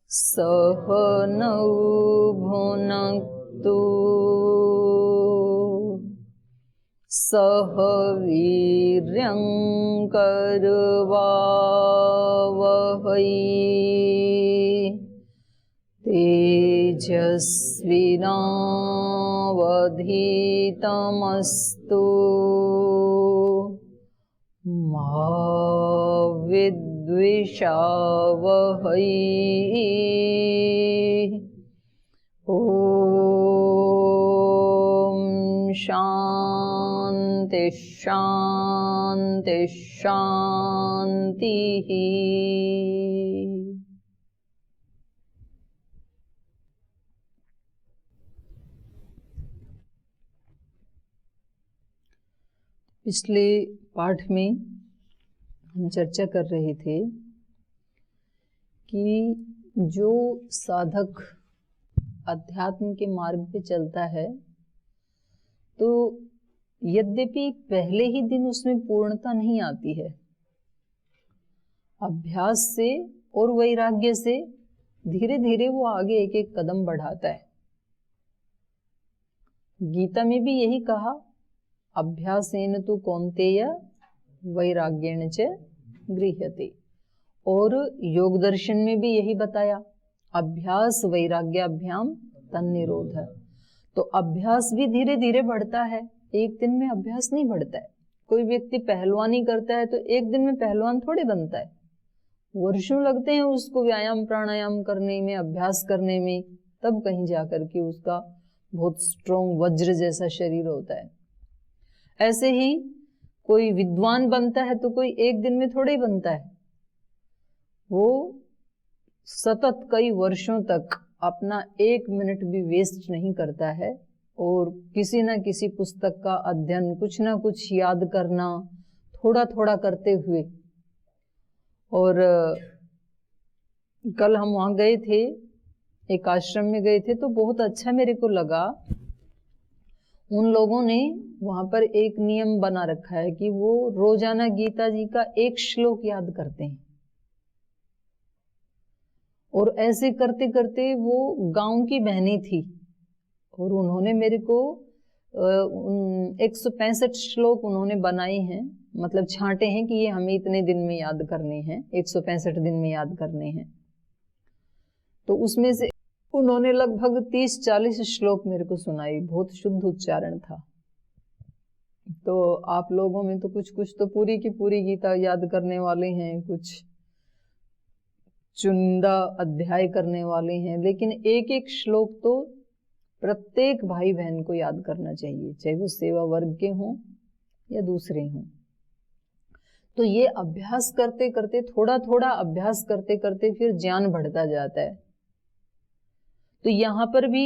सहनौ भुनक्तु सह वीर्यं करवावहै तेजस्विनावधीतमस्तु मा विद्विषावहै। ॐ शान्ति शान्ति शान्तिः। पिछले पाठ में हम चर्चा कर रहे थे कि जो साधक अध्यात्म के मार्ग पे चलता है तो यद्यपि पहले ही दिन उसमें पूर्णता नहीं आती है, अभ्यास से और वैराग्य से धीरे धीरे वो आगे एक एक कदम बढ़ाता है। गीता में भी यही कहा, अभ्यासेन तु कौन्तेय वैराग्येण च गृह्यते। और योग दर्शन में भी यही बताया, अभ्यास वैराग्याभ्याम तन्निरोध। तो अभ्यास भी धीरे धीरे बढ़ता है, एक दिन में अभ्यास नहीं बढ़ता है। कोई व्यक्ति पहलवानी करता है तो एक दिन में पहलवान थोड़े बनता है, वर्षों लगते हैं उसको व्यायाम प्राणायाम करने में, अभ्यास करने में, तब कहीं जाकर के उसका बहुत स्ट्रॉन्ग वज्र जैसा शरीर होता है। ऐसे ही कोई विद्वान बनता है तो कोई एक दिन में थोड़े ही बनता है, वो सतत कई वर्षों तक अपना एक मिनट भी वेस्ट नहीं करता है और किसी ना किसी पुस्तक का अध्ययन, कुछ ना कुछ याद करना, थोड़ा थोड़ा करते हुए। और कल हम वहाँ गए थे, एक आश्रम में गए थे, तो बहुत अच्छा मेरे को लगा। उन लोगों ने वहाँ पर एक नियम बना रखा है कि वो रोजाना गीता जी का एक श्लोक याद करते हैं। और ऐसे करते करते वो गांव की बहनें थी और उन्होंने मेरे को 165 श्लोक उन्होंने बनाए हैं, मतलब छांटे हैं कि ये हमें इतने दिन में याद करने हैं, 165 दिन में याद करने हैं। तो उसमें से उन्होंने लगभग 30-40 श्लोक मेरे को सुनाई, बहुत शुद्ध उच्चारण था। तो आप लोगों में तो कुछ कुछ तो पूरी की पूरी गीता याद करने वाले हैं, कुछ चुनिंदा अध्याय करने वाले हैं, लेकिन एक एक श्लोक तो प्रत्येक भाई बहन को याद करना चाहिए, चाहे वो सेवा वर्ग के हों या दूसरे हों। तो ये अभ्यास करते करते, थोड़ा थोड़ा अभ्यास करते करते फिर ज्ञान बढ़ता जाता है। तो यहाँ पर भी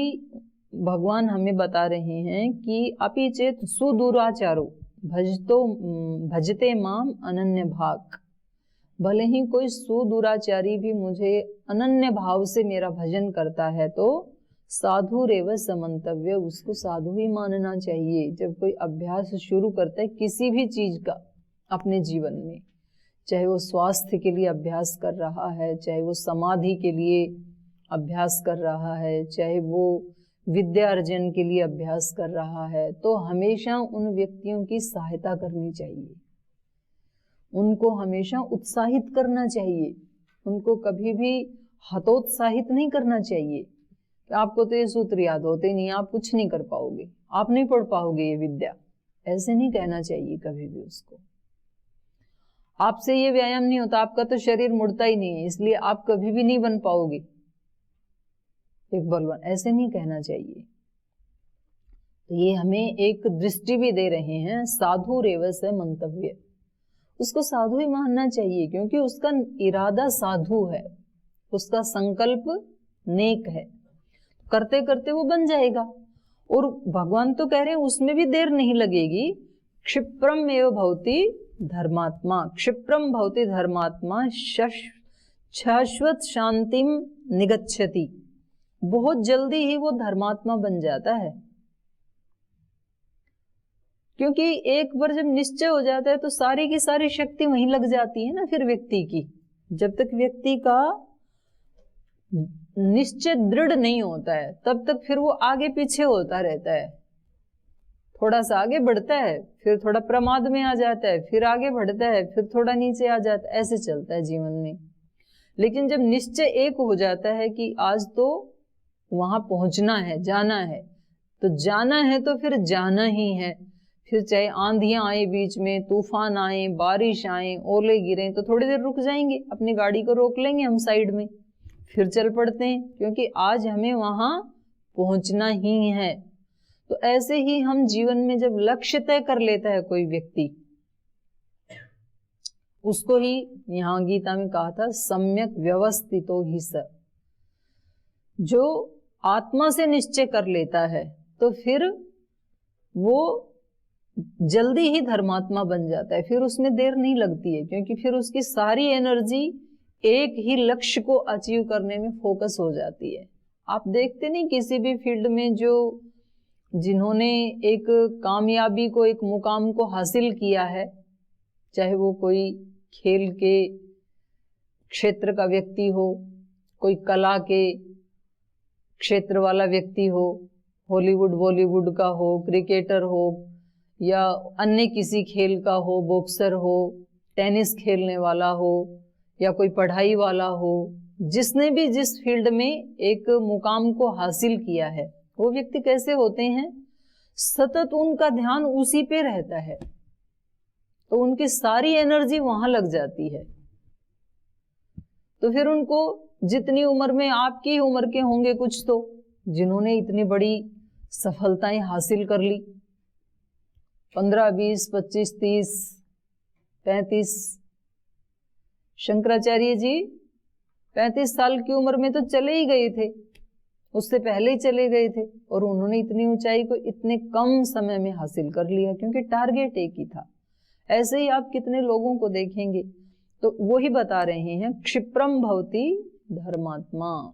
भगवान हमें बता रहे हैं कि अपि चेत सुदुराचारो भजते माम अनन्य भाग। भले ही कोई सुदुराचारी भी मुझे अनन्य भाव से मेरा भजन करता है तो साधु रेव समंतव्य, उसको साधु ही मानना चाहिए। जब कोई अभ्यास शुरू करता है किसी भी चीज का अपने जीवन में, चाहे वो स्वास्थ्य के लिए अभ्यास कर रहा है, चाहे वो समाधि के लिए अभ्यास कर रहा है, चाहे वो विद्या अर्जन के लिए अभ्यास कर रहा है, तो हमेशा उन व्यक्तियों की सहायता करनी चाहिए, उनको हमेशा उत्साहित करना चाहिए, उनको कभी भी हतोत्साहित नहीं करना चाहिए कि आपको तो ये सूत्र याद होते नहीं, आप कुछ नहीं कर पाओगे, आप नहीं पढ़ पाओगे ये विद्या। ऐसे नहीं कहना चाहिए कभी भी उसको। आपसे ये व्यायाम नहीं होता, आपका तो शरीर मुड़ता ही नहीं है, इसलिए आप कभी भी नहीं बन पाओगे एक बलवान, ऐसे नहीं कहना चाहिए। तो ये हमें एक दृष्टि भी दे रहे हैं, साधु रेवस है मंतव्य, उसको साधु ही मानना चाहिए क्योंकि उसका इरादा साधु है, उसका संकल्प नेक है, करते करते वो बन जाएगा। और भगवान तो कह रहे हैं उसमें भी देर नहीं लगेगी। क्षिप्रम एव भवति धर्मात्मा, क्षिप्रम भवति धर्मात्मा शाश्वत शांतिम निगच्छति, बहुत जल्दी ही वो धर्मात्मा बन जाता है। क्योंकि एक बार जब निश्चय हो जाता है तो सारी की सारी शक्ति वहीं लग जाती है ना फिर व्यक्ति की। जब तक व्यक्ति का निश्चय दृढ़ नहीं होता है तब तक फिर वो आगे पीछे होता रहता है, थोड़ा सा आगे बढ़ता है, फिर थोड़ा प्रमाद में आ जाता है, फिर आगे बढ़ता है, फिर थोड़ा नीचे आ जाता है, ऐसे चलता है जीवन में। लेकिन जब निश्चय एक हो जाता है कि आज तो वहां पहुंचना है, जाना है, तो जाना है तो फिर जाना ही है। फिर चाहे आंधियां आए, बीच में तूफान आए, बारिश आए, ओले गिरे, तो थोड़ी देर रुक जाएंगे, अपनी गाड़ी को रोक लेंगे हम साइड में, फिर चल पड़ते हैं, क्योंकि आज हमें वहां पहुंचना ही है। तो ऐसे ही हम जीवन में जब लक्ष्य तय कर लेता है कोई व्यक्ति, उसको ही यहाँ गीता में कहा था सम्यक व्यवस्थितो हि स। जो आत्मा से निश्चय कर लेता है तो फिर वो जल्दी ही धर्मात्मा बन जाता है, फिर उसमें देर नहीं लगती है, क्योंकि फिर उसकी सारी एनर्जी एक ही लक्ष्य को अचीव करने में फोकस हो जाती है। आप देखते नहीं किसी भी फील्ड में जो जिन्होंने एक कामयाबी को, एक मुकाम को हासिल किया है, चाहे वो कोई खेल के क्षेत्र का व्यक्ति हो, कोई कला के क्षेत्र वाला व्यक्ति हो, हॉलीवुड बॉलीवुड का हो, क्रिकेटर हो, या अन्य किसी खेल का हो, बॉक्सर हो, टेनिस खेलने वाला हो, या कोई पढ़ाई वाला हो, जिसने भी जिस फील्ड में एक मुकाम को हासिल किया है, वो व्यक्ति कैसे होते हैं, सतत उनका ध्यान उसी पे रहता है, तो उनकी सारी एनर्जी वहां लग जाती है। तो फिर उनको जितनी उम्र में, आपकी उम्र के होंगे कुछ तो, जिन्होंने इतनी बड़ी सफलताएं हासिल कर ली, 15, 20, 25, 30, 35, शंकराचार्य जी 35 साल की उम्र में तो चले ही गए थे, उससे पहले ही चले गए थे, और उन्होंने इतनी ऊंचाई को इतने कम समय में हासिल कर लिया, क्योंकि टारगेट एक ही था। ऐसे ही आप कितने लोगों को देखेंगे, तो वो ही बता रहे हैं क्षिप्रम भवति धर्मात्मा।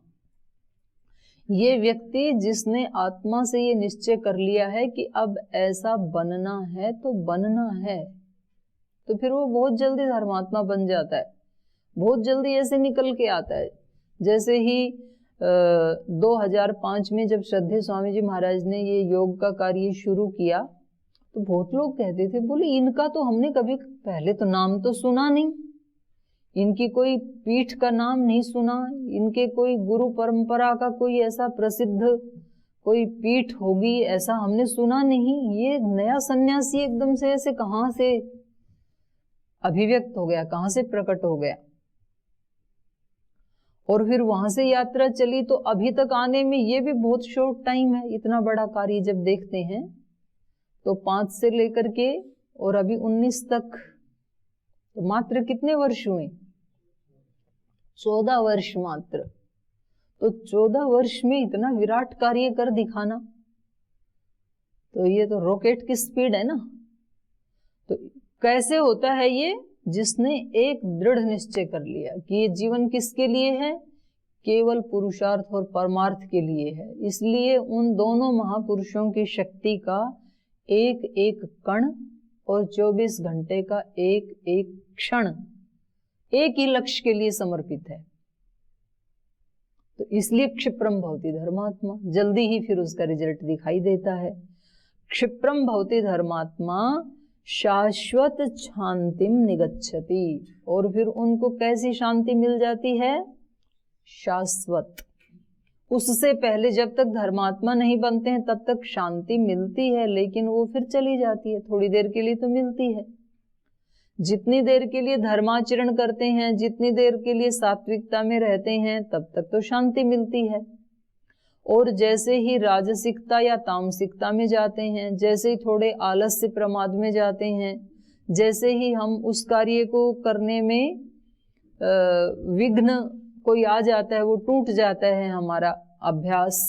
ये व्यक्ति जिसने आत्मा से ये निश्चय कर लिया है कि अब ऐसा बनना है तो बनना है, तो फिर वो बहुत जल्दी धर्मात्मा बन जाता है, बहुत जल्दी ऐसे निकल के आता है। जैसे ही 2005 में जब श्रद्धेय स्वामी जी महाराज ने ये योग का कार्य शुरू किया, तो बहुत लोग कहते थे, बोले इनका तो हमने कभी पहले तो नाम तो सुना नहीं, इनकी कोई पीठ का नाम नहीं सुना, इनके कोई गुरु परंपरा का कोई ऐसा प्रसिद्ध कोई पीठ होगी ऐसा हमने सुना नहीं, ये नया सन्यासी एकदम से ऐसे कहां से अभिव्यक्त हो गया, कहां से प्रकट हो गया। और फिर वहां से यात्रा चली, तो अभी तक आने में ये भी बहुत शॉर्ट टाइम है। इतना बड़ा कार्य जब देखते हैं तो 5 से लेकर के और अभी 19 तक, तो मात्र कितने वर्ष हुए, 14 वर्ष मात्र। तो 14 वर्ष में इतना विराट कार्य कर दिखाना, तो ये तो रॉकेट की स्पीड है ना। तो कैसे होता है ये, जिसने एक दृढ़ निश्चय कर लिया कि ये जीवन किसके लिए है, केवल पुरुषार्थ और परमार्थ के लिए है। इसलिए उन दोनों महापुरुषों की शक्ति का एक एक कण और 24 घंटे का एक एक क्षण एक ही लक्ष्य के लिए समर्पित है। तो इसलिए क्षिप्रम भवति धर्मात्मा, जल्दी ही फिर उसका रिजल्ट दिखाई देता है। क्षिप्रम भवति धर्मात्मा शाश्वत शांतिम निगच्छति, और फिर उनको कैसी शांति मिल जाती है, शाश्वत। उससे पहले जब तक धर्मात्मा नहीं बनते हैं तब तक शांति मिलती है, लेकिन वो फिर चली जाती है, थोड़ी देर के लिए तो मिलती है। जितनी देर के लिए धर्माचरण करते हैं, जितनी देर के लिए सात्विकता में रहते हैं, तब तक तो शांति मिलती है। और जैसे ही राजसिकता या तामसिकता में जाते हैं, जैसे ही थोड़े आलस्य प्रमाद में जाते हैं, जैसे ही हम उस कार्य को करने में विघ्न कोई आ जाता है, वो टूट जाता है हमारा अभ्यास,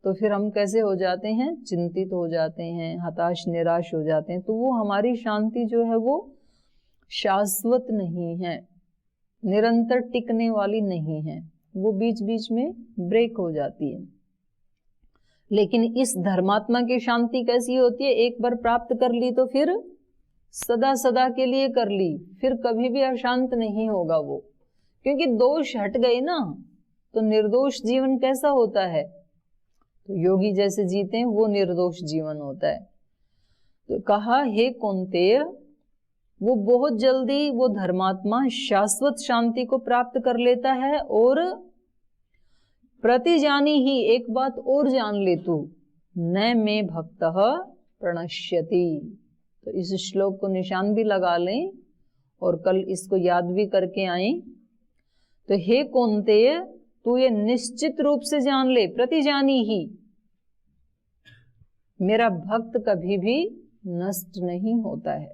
तो फिर हम कैसे हो जाते हैं, चिंतित हो जाते हैं, हताश निराश हो जाते हैं। तो वो हमारी शांति जो है वो शाश्वत नहीं है, निरंतर टिकने वाली नहीं है, वो बीच बीच में ब्रेक हो जाती है। लेकिन इस धर्मात्मा की शांति कैसी होती है? एक बार प्राप्त कर ली तो फिर सदा सदा के लिए कर ली, फिर कभी भी अशांत नहीं होगा वो, क्योंकि दोष हट गए ना। तो निर्दोष जीवन कैसा होता है? तो योगी जैसे जीते हैं वो निर्दोष जीवन होता है। तो कहा हे कौन्तेय, वो बहुत जल्दी वो धर्मात्मा शाश्वत शांति को प्राप्त कर लेता है। और प्रतिजानी ही, एक बात और जान ले तू, न मे भक्तः प्रणश्यति। तो इस श्लोक को निशान भी लगा लें और कल इसको याद भी करके आए। तो हे कौन्तेय, तू ये निश्चित रूप से जान ले, प्रतिजानी ही, मेरा भक्त कभी भी नष्ट नहीं होता है।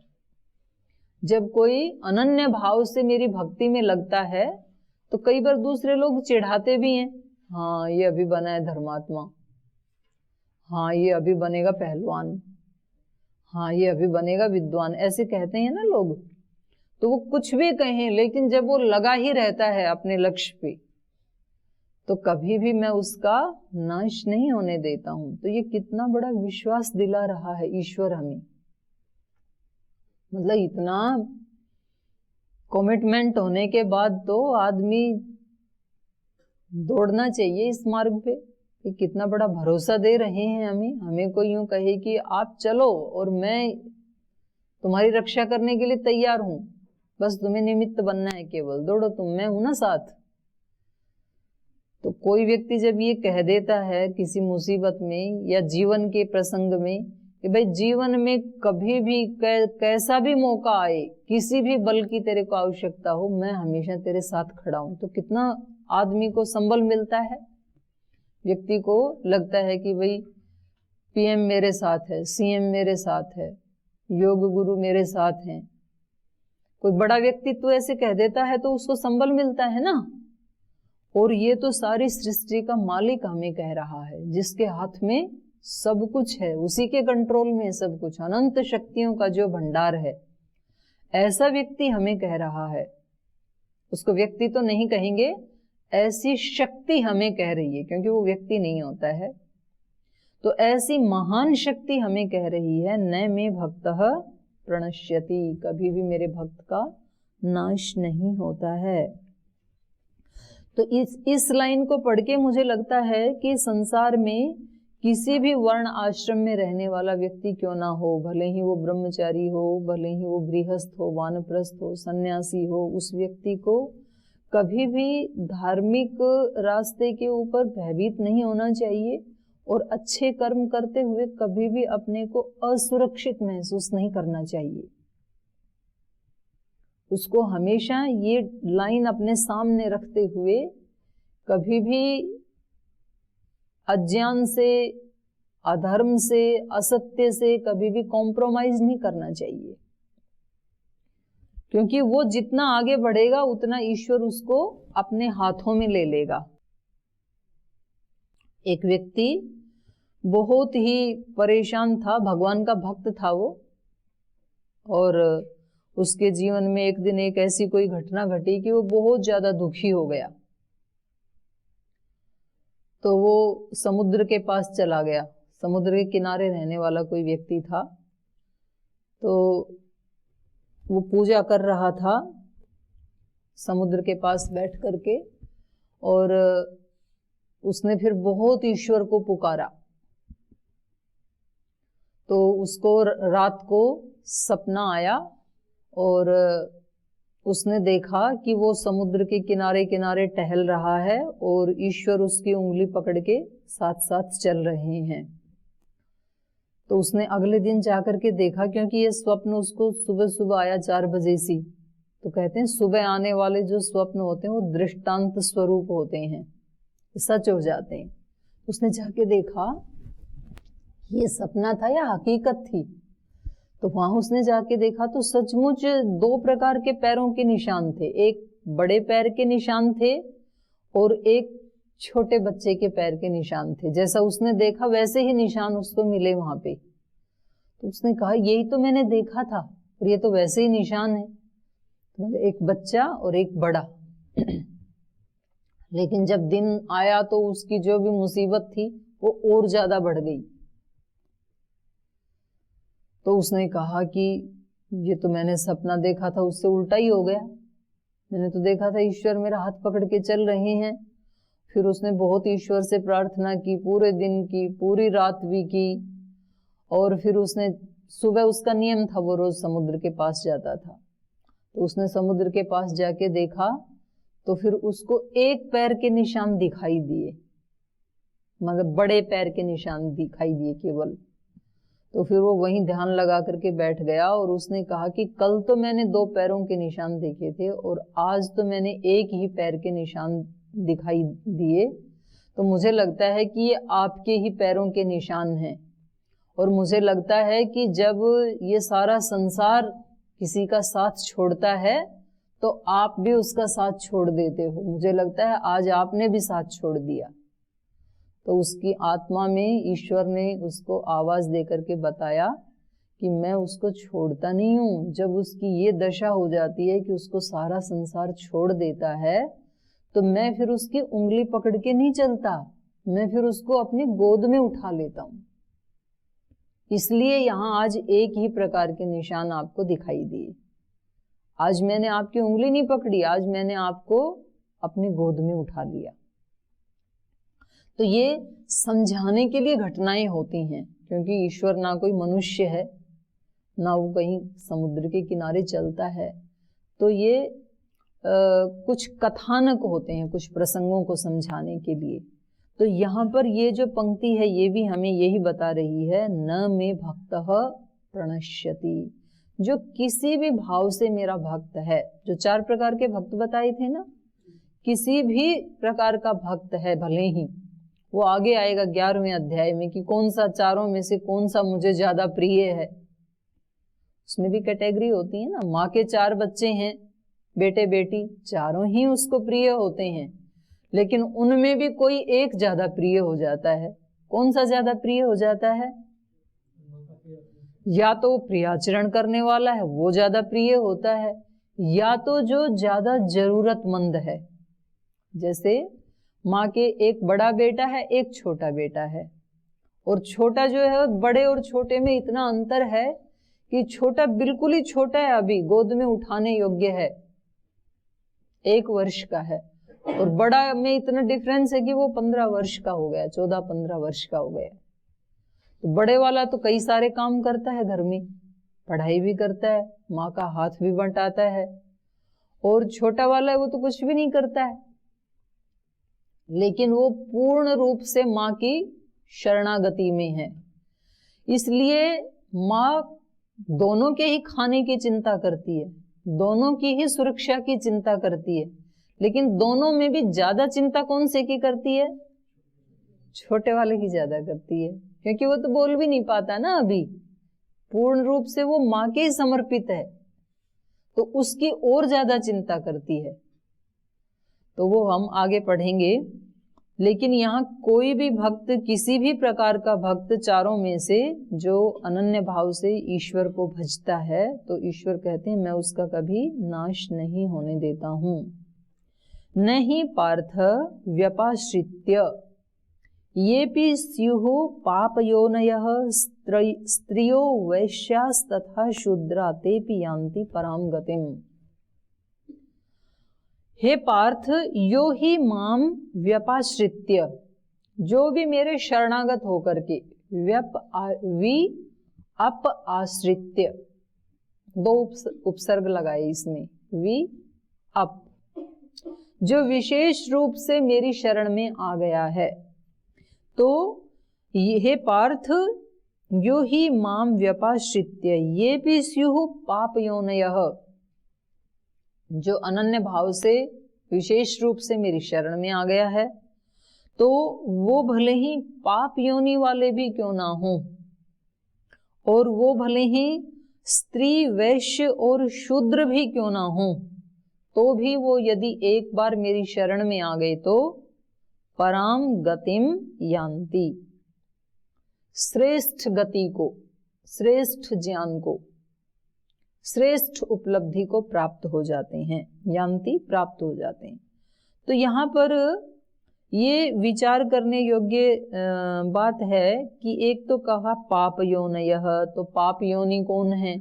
जब कोई अनन्य भाव से मेरी भक्ति में लगता है तो कई बार दूसरे लोग चिढ़ाते भी हैं, हाँ ये अभी बना है धर्मात्मा, हाँ ये अभी बनेगा पहलवान, हाँ ये अभी बनेगा विद्वान, ऐसे कहते हैं ना लोग। तो वो कुछ भी कहें, लेकिन जब वो लगा ही रहता है अपने लक्ष्य पे तो कभी भी मैं उसका नाश नहीं होने देता हूं। तो ये कितना बड़ा विश्वास दिला रहा है ईश्वर हमें। मतलब इतना कमिटमेंट होने के बाद तो आदमी दौड़ना चाहिए इस मार्ग पे कि कितना बड़ा भरोसा दे रहे हैं हमें। हमें कोई यूं कहे कि आप चलो और मैं तुम्हारी रक्षा करने के लिए तैयार हूं, बस तुम्हें निमित्त बनना है, केवल दौड़ो तुम, मैं हूं ना साथ। तो कोई व्यक्ति जब ये कह देता है किसी मुसीबत में या जीवन के प्रसंग में कि भाई जीवन में कभी भी कैसा भी मौका आए, किसी भी बल की तेरे को आवश्यकता हो, मैं हमेशा तेरे साथ खड़ा हूं, तो कितना आदमी को संबल मिलता है। व्यक्ति को लगता है कि भाई पीएम मेरे साथ है, सीएम मेरे साथ है, योग गुरु मेरे साथ हैं। कोई बड़ा व्यक्तित्व ऐसे कह देता है तो उसको संबल मिलता है ना। और ये तो सारी सृष्टि का मालिक हमें कह रहा है, जिसके हाथ में सब कुछ है, उसी के कंट्रोल में सब कुछ, अनंत शक्तियों का जो भंडार है, ऐसा व्यक्ति हमें कह रहा है। उसको व्यक्ति तो नहीं कहेंगे, ऐसी शक्ति हमें कह रही है, क्योंकि वो व्यक्ति नहीं होता है। तो ऐसी महान शक्ति हमें कह रही है, न मे भक्तः प्रणश्यति, कभी भी मेरे भक्त का नाश नहीं होता है। तो इस लाइन को पढ़ के मुझे लगता है कि संसार में किसी भी वर्ण आश्रम में रहने वाला व्यक्ति क्यों ना हो, भले ही वो ब्रह्मचारी हो, भले ही वो गृहस्थ हो, वानप्रस्थ हो, सन्यासी हो, उस व्यक्ति को कभी भी धार्मिक रास्ते के ऊपर भयभीत नहीं होना चाहिए और अच्छे कर्म करते हुए कभी भी अपने को असुरक्षित महसूस नहीं करना चाहिए। उसको हमेशा ये लाइन अपने सामने रखते हुए कभी भी अज्ञान से, अधर्म से, असत्य से कभी भी कॉम्प्रोमाइज नहीं करना चाहिए, क्योंकि वो जितना आगे बढ़ेगा उतना ईश्वर उसको अपने हाथों में ले लेगा। एक व्यक्ति बहुत ही परेशान था, भगवान का भक्त था वो, और उसके जीवन में एक दिन एक ऐसी कोई घटना घटी कि वो बहुत ज्यादा दुखी हो गया। तो वो समुद्र के पास चला गया। समुद्र के किनारे रहने वाला कोई व्यक्ति था, तो वो पूजा कर रहा था समुद्र के पास बैठ करके, और उसने फिर बहुत ईश्वर को पुकारा। तो उसको रात को सपना आया और उसने देखा कि वो समुद्र के किनारे किनारे टहल रहा है और ईश्वर उसकी उंगली पकड़ के साथ साथ चल रहे हैं। तो उसने अगले दिन जाकर के देखा, क्योंकि ये स्वप्न उसको सुबह सुबह आया 4 बजे सी। तो कहते हैं सुबह आने वाले जो स्वप्न होते हैं वो दृष्टांत स्वरूप होते हैं, सच हो जाते हैं। उसने जाके देखा ये सपना था या हकीकत थी। तो वहां उसने जाके देखा तो सचमुच 2 प्रकार के पैरों के निशान थे, एक बड़े पैर के निशान थे और एक छोटे बच्चे के पैर के निशान थे। जैसा उसने देखा वैसे ही निशान उसको मिले वहां पे। तो उसने कहा यही तो मैंने देखा था और ये तो वैसे ही निशान है, तो एक बच्चा और एक बड़ा। लेकिन जब दिन आया तो उसकी जो भी मुसीबत थी वो और ज्यादा बढ़ गई। तो उसने कहा कि ये तो मैंने सपना देखा था, उससे उल्टा ही हो गया। मैंने तो देखा था ईश्वर मेरा हाथ पकड़ के चल रहे हैं। फिर उसने बहुत ईश्वर से प्रार्थना की, पूरे दिन की, पूरी रात भी की। और फिर उसने सुबह, उसका नियम था वो रोज समुद्र के पास जाता था, तो उसने समुद्र के पास जाके देखा तो फिर उसको एक पैर के निशान दिखाई दिए, मतलब बड़े पैर के निशान दिखाई दिए केवल। तो फिर वो वहीं ध्यान लगा करके बैठ गया और उसने कहा कि कल तो मैंने 2 पैरों के निशान देखे थे और आज तो मैंने एक ही पैर के निशान दिखाई दिए, तो मुझे लगता है कि ये आपके ही पैरों के निशान हैं। और मुझे लगता है कि जब ये सारा संसार किसी का साथ छोड़ता है तो आप भी उसका साथ छोड़ देते हो। मुझे लगता है आज आपने भी साथ छोड़ दिया। तो उसकी आत्मा में ईश्वर ने उसको आवाज दे करके बताया कि मैं उसको छोड़ता नहीं हूं। जब उसकी ये दशा हो जाती है कि उसको सारा संसार छोड़ देता है, तो मैं फिर उसकी उंगली पकड़ के नहीं चलता, मैं फिर उसको अपनी गोद में उठा लेता हूं। इसलिए यहां आज एक ही प्रकार के निशान आपको दिखाई दिए। आज मैंने आपकी उंगली नहीं पकड़ी, आज मैंने आपको अपनी गोद में उठा लिया। तो ये समझाने के लिए घटनाएं होती हैं, क्योंकि ईश्वर ना कोई मनुष्य है, ना वो कहीं समुद्र के किनारे चलता है। तो ये कुछ कथानक होते हैं, कुछ प्रसंगों को समझाने के लिए। तो यहाँ पर ये जो पंक्ति है ये भी हमें यही बता रही है, न मे भक्तः प्रणश्यति, जो किसी भी भाव से मेरा भक्त है। जो 4 प्रकार के भक्त बताए थे ना, किसी भी प्रकार का भक्त है, भले ही वो आगे आएगा 11वें अध्याय में कि कौन सा चारों में से कौन सा मुझे ज्यादा प्रिय है। उसमें भी कैटेगरी होती है ना, माँ के 4 बच्चे हैं, बेटे बेटी, चारों ही उसको प्रिय होते हैं, लेकिन उनमें भी कोई एक ज्यादा प्रिय हो जाता है। कौन सा ज्यादा प्रिय हो जाता है? या तो प्रियाचरण करने वाला है वो ज्यादा प्रिय होता है, या तो जो ज्यादा जरूरतमंद है। जैसे माँ के एक बड़ा बेटा है, एक छोटा बेटा है, और छोटा जो है बड़े और छोटे में इतना अंतर है कि छोटा बिल्कुल ही छोटा है, अभी गोद में उठाने योग्य है, 1 वर्ष का है, और बड़ा में इतना डिफरेंस है कि वो 15 वर्ष का हो गया, 14-15 वर्ष का हो गया। तो बड़े वाला तो कई सारे काम करता है घर में, पढ़ाई भी करता है, माँ का हाथ भी बंटाता है, और छोटा वाला है वो तो कुछ भी नहीं करता है, लेकिन वो पूर्ण रूप से माँ की शरणागति में है। इसलिए माँ दोनों के ही खाने की चिंता करती है, दोनों की ही सुरक्षा की चिंता करती है, लेकिन दोनों में भी ज्यादा चिंता कौन से की करती है? छोटे वाले की ज्यादा करती है, क्योंकि वो तो बोल भी नहीं पाता ना अभी, पूर्ण रूप से वो माँ के ही समर्पित है, तो उसकी और ज्यादा चिंता करती है। तो वो हम आगे पढ़ेंगे। लेकिन यहाँ कोई भी भक्त, किसी भी प्रकार का भक्त, चारों में से जो अनन्य भाव से ईश्वर को भजता है, तो ईश्वर कहते हैं मैं उसका कभी नाश नहीं होने देता हूं। न ही पार्थ व्यपाश्रित्य येपि स्युः पापयोनयः स्त्रियो वैश्यास्तथा शूद्रा तेपि यान्ति पराम गतिम्। हे पार्थ, यो ही माम व्यपाश्रित्य, जो भी मेरे शरणागत होकर के, अप आश्रित्य, 2 उपसर्ग लगाए इसमें, वि अप, जो विशेष रूप से मेरी शरण में आ गया है। तो हे पार्थ, यो ही माम व्यपाश्रित्य ये भी स्युः पापयोनयः, जो अनन्य भाव से विशेष रूप से मेरी शरण में आ गया है, तो वो भले ही पाप योनि वाले भी क्यों ना हो, और वो भले ही स्त्री, वैश्य और शूद्र भी क्यों ना हो, तो भी वो यदि एक बार मेरी शरण में आ गए तो पराम गतिम यान्ति, श्रेष्ठ गति को, श्रेष्ठ ज्ञान को, श्रेष्ठ उपलब्धि को प्राप्त हो जाते हैं। यान्ति, प्राप्त हो जाते हैं। तो यहाँ पर ये विचार करने योग्य बात है कि एक तो कहा पाप योनयः, तो पाप योनि कौन है,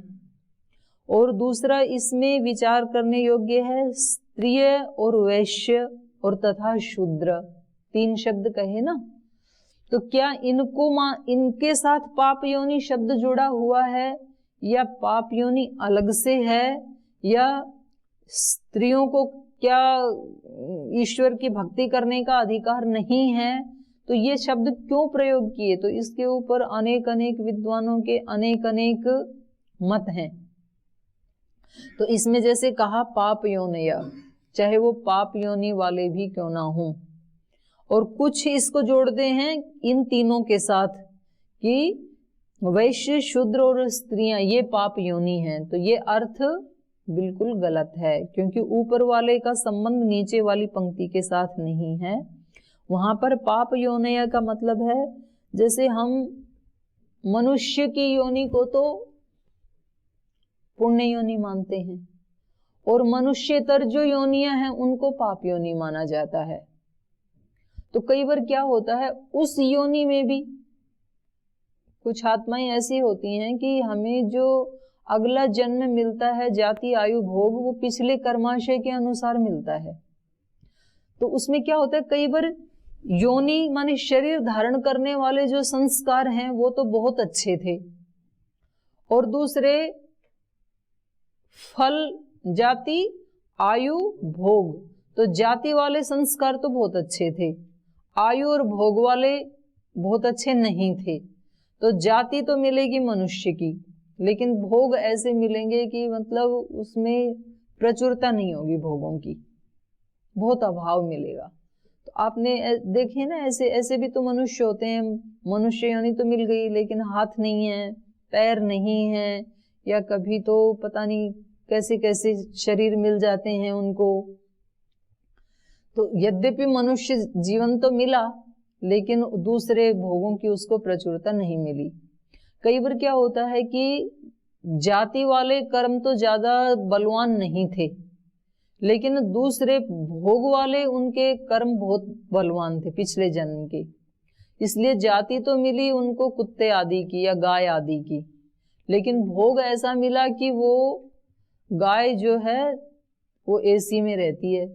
और दूसरा इसमें विचार करने योग्य है स्त्रिय और वैश्य और तथा शूद्र, 3 शब्द कहे ना। तो क्या इनके साथ पाप योनि शब्द जुड़ा हुआ है, या पाप योनि अलग से है, या स्त्रियों को क्या ईश्वर की भक्ति करने का अधिकार नहीं है, तो ये शब्द क्यों प्रयोग किए, तो इसके ऊपर अनेक अनेक विद्वानों के अनेक अनेक मत हैं। तो इसमें जैसे कहा पाप योनय, चाहे वो पाप योनि वाले भी क्यों ना हो, और कुछ इसको जोड़ते हैं इन तीनों के साथ कि वैश्य शूद्र और स्त्रियां ये पाप योनि हैं, तो ये अर्थ बिल्कुल गलत है, क्योंकि ऊपर वाले का संबंध नीचे वाली पंक्ति के साथ नहीं है। वहां पर पाप योनय का मतलब है जैसे हम मनुष्य की योनि को तो पुण्य योनि मानते हैं, और मनुष्यतर जो योनियां हैं उनको पाप योनि माना जाता है। तो कई बार क्या होता है, उस योनि में भी कुछ आत्माएं ऐसी होती हैं कि हमें जो अगला जन्म मिलता है, जाति आयु भोग, वो पिछले कर्माशय के अनुसार मिलता है। तो उसमें क्या होता है, कई बार योनि माने शरीर धारण करने वाले जो संस्कार हैं वो तो बहुत अच्छे थे, और दूसरे फल जाति आयु भोग, तो जाति वाले संस्कार तो बहुत अच्छे थे, आयु और भोग वाले बहुत अच्छे नहीं थे। तो जाति तो मिलेगी मनुष्य की, लेकिन भोग ऐसे मिलेंगे कि मतलब उसमें प्रचुरता नहीं होगी, भोगों की बहुत अभाव मिलेगा। तो आपने देखे ना, ऐसे ऐसे भी तो मनुष्य होते हैं, मनुष्य योनि तो मिल गई लेकिन हाथ नहीं है, पैर नहीं है, या कभी तो पता नहीं कैसे कैसे शरीर मिल जाते हैं उनको। तो यद्यपि मनुष्य जीवन तो मिला, लेकिन दूसरे भोगों की उसको प्रचुरता नहीं मिली। कई बार क्या होता है कि जाति वाले कर्म तो ज्यादा बलवान नहीं थे, लेकिन दूसरे भोग वाले उनके कर्म बहुत बलवान थे पिछले जन्म के, इसलिए जाति तो मिली उनको कुत्ते आदि की या गाय आदि की, लेकिन भोग ऐसा मिला कि वो गाय जो है वो एसी में रहती है,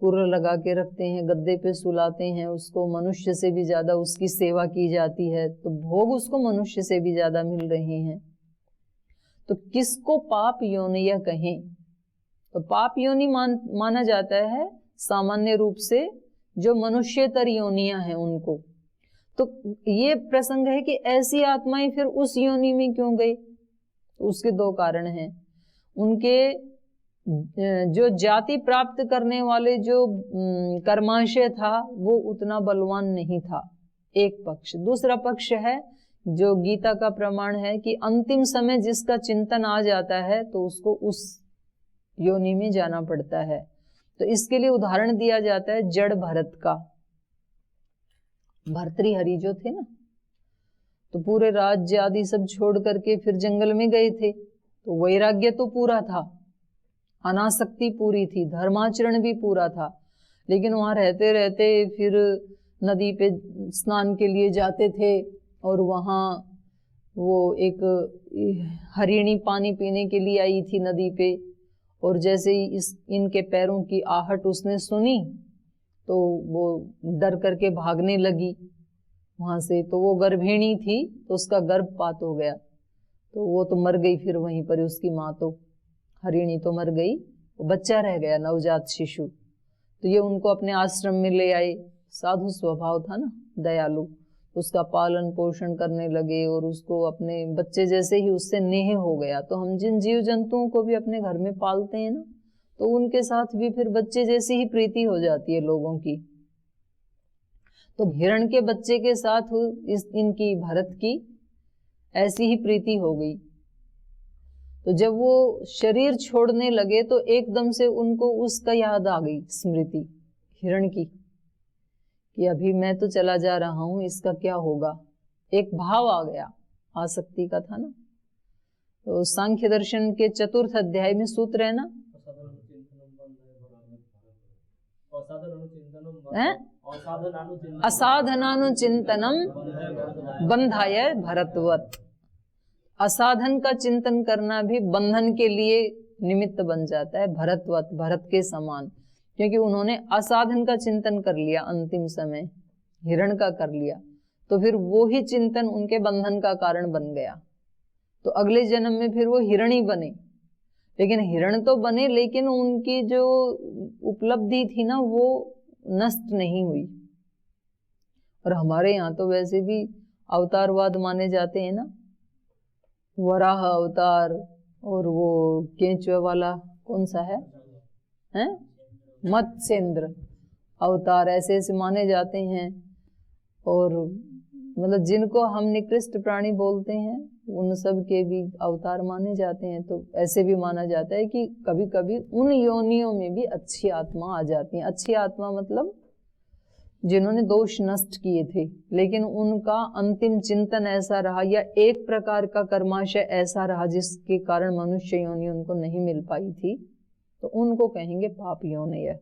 कुर्र लगा के रखते हैं, गद्दे पे सुलाते हैं उसको, मनुष्य से भी ज्यादा उसकी सेवा की जाती है, तो भोग उसको मनुष्य से भी ज्यादा मिल रहे हैं। तो किसको पाप योनिया कहें, तो पाप योनि माना जाता है सामान्य रूप से जो मनुष्यतर योनियां हैं उनको। तो ये प्रसंग है कि ऐसी आत्माएं फिर उस योनि में क्यों गई, तो उसके 2 कारण हैं। उनके जो जाति प्राप्त करने वाले जो कर्माशय था वो उतना बलवान नहीं था, एक पक्ष। दूसरा पक्ष है जो गीता का प्रमाण है कि अंतिम समय जिसका चिंतन आ जाता है तो उसको उस योनि में जाना पड़ता है। तो इसके लिए उदाहरण दिया जाता है जड़ भरत का। भर्तृहरि जो थे ना, तो पूरे राज्य आदि सब छोड़ करके फिर जंगल में गए थे, तो वैराग्य तो पूरा था, अनासक्ति पूरी थी, धर्माचरण भी पूरा था, लेकिन वहां रहते रहते फिर नदी पे स्नान के लिए जाते थे, और वहां वो एक हरिणी पानी पीने के लिए आई थी नदी पे, और जैसे ही इनके पैरों की आहट उसने सुनी तो वो डर करके भागने लगी वहां से। तो वो गर्भिणी थी, तो उसका गर्भपात हो गया, तो वो तो मर गई फिर वहीं पर, उसकी माँ तो हरिणी तो मर गई, वो बच्चा रह गया, नवजात शिशु। तो ये उनको अपने आश्रम में ले आए, साधु स्वभाव था ना, दयालु, उसका पालन पोषण करने लगे, और उसको अपने बच्चे जैसे ही उससे नेह हो गया। तो हम जिन जीव जंतुओं को भी अपने घर में पालते हैं ना, तो उनके साथ भी फिर बच्चे जैसी ही प्रीति हो जाती है लोगों की। तो हिरण के बच्चे के साथ इनकी भरत की ऐसी ही प्रीति हो गई। तो जब वो शरीर छोड़ने लगे तो एकदम से उनको उसका याद आ गई, स्मृति हिरण की, कि अभी मैं तो चला जा रहा हूं, इसका क्या होगा। एक भाव आ गया, आसक्ति का था ना। तो सांख्य दर्शन के 4th अध्याय में सूत्र है ना, असाधनानुचिंतनम बंधाय भरतवत। असाधन का चिंतन करना भी बंधन के लिए निमित्त बन जाता है, भरतवत, भरत के समान, क्योंकि उन्होंने असाधन का चिंतन कर लिया, अंतिम समय हिरण का कर लिया, तो फिर वो ही चिंतन उनके बंधन का कारण बन गया। तो अगले जन्म में फिर वो हिरण ही बने, लेकिन हिरण तो बने, लेकिन उनकी जो उपलब्धि थी ना वो नष्ट नहीं हुई। और हमारे यहाँ तो वैसे भी अवतारवाद माने जाते हैं ना, वराह अवतार और वो केंचुआ वाला कौन सा है, हैं मत्स्येंद्र अवतार, ऐसे ऐसे माने जाते हैं। और मतलब जिनको हम निकृष्ट प्राणी बोलते हैं उन सब के भी अवतार माने जाते हैं। तो ऐसे भी माना जाता है कि कभी कभी उन योनियों में भी अच्छी आत्मा आ जाती है। अच्छी आत्मा मतलब जिन्होंने दोष नष्ट किए थे, लेकिन उनका अंतिम चिंतन ऐसा रहा या एक प्रकार का कर्माशय ऐसा रहा जिसके कारण मनुष्य योनि उनको नहीं मिल पाई थी, तो उनको कहेंगे पाप योनि है।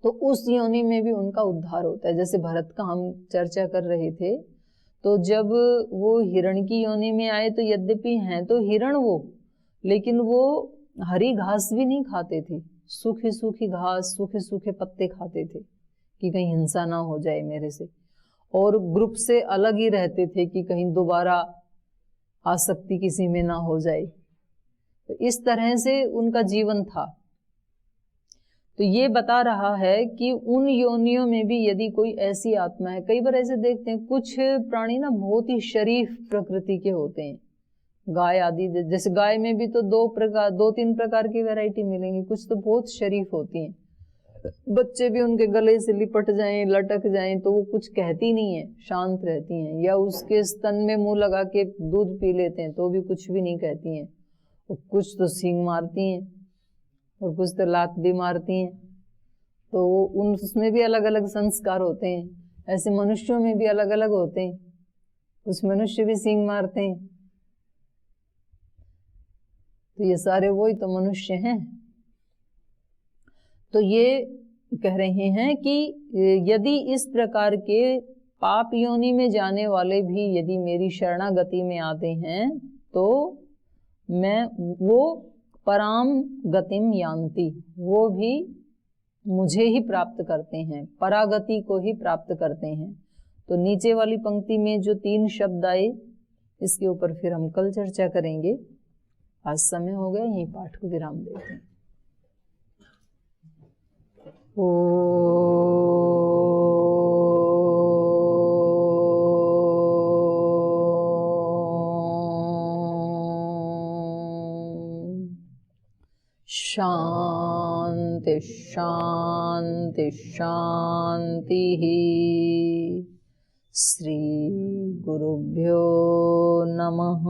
तो उस योनि में भी उनका उद्धार होता है। जैसे भरत का हम चर्चा कर रहे थे, तो जब वो हिरण की योनि में आए तो यद्यपि हैं तो हिरण वो, लेकिन वो हरी घास भी नहीं खाते थे, सूखी सूखी घास, सूखे सूखे पत्ते खाते थे कि कहीं हिंसा ना हो जाए मेरे से, और ग्रुप से अलग ही रहते थे कि कहीं दोबारा आसक्ति किसी में ना हो जाए। तो इस तरह से उनका जीवन था। तो ये बता रहा है कि उन योनियों में भी यदि कोई ऐसी आत्मा है, कई बार ऐसे देखते हैं कुछ प्राणी ना बहुत ही शरीफ प्रकृति के होते हैं, गाय आदि, जैसे गाय में भी तो दो तीन प्रकार की वैरायटी मिलेंगी। कुछ तो बहुत शरीफ होती हैं, बच्चे भी उनके गले से लिपट जाएं, लटक जाएं तो वो कुछ कहती नहीं है, शांत रहती हैं, या उसके स्तन में मुंह लगा के दूध पी लेते हैं तो भी कुछ भी नहीं कहती हैं। कुछ तो सींग मारती हैं और कुछ तो लात भी मारती हैं। तो उसमें भी अलग अलग संस्कार होते हैं। ऐसे मनुष्यों में भी अलग अलग होते हैं, कुछ मनुष्य भी सींग मारते हैं। तो ये सारे वही तो मनुष्य हैं। तो ये कह रहे हैं कि यदि इस प्रकार के पाप योनि में जाने वाले भी यदि मेरी शरणागति में आते हैं तो मैं वो पराम गतिम यान्ति, वो भी मुझे ही प्राप्त करते हैं, परागति को ही प्राप्त करते हैं। तो नीचे वाली पंक्ति में जो 3 शब्द आए इसके ऊपर फिर हम कल चर्चा करेंगे। आज समय हो गया, यहीं पाठ को विराम देते हैं। शांति शांति शांति। श्री गुरुभ्यो नमः।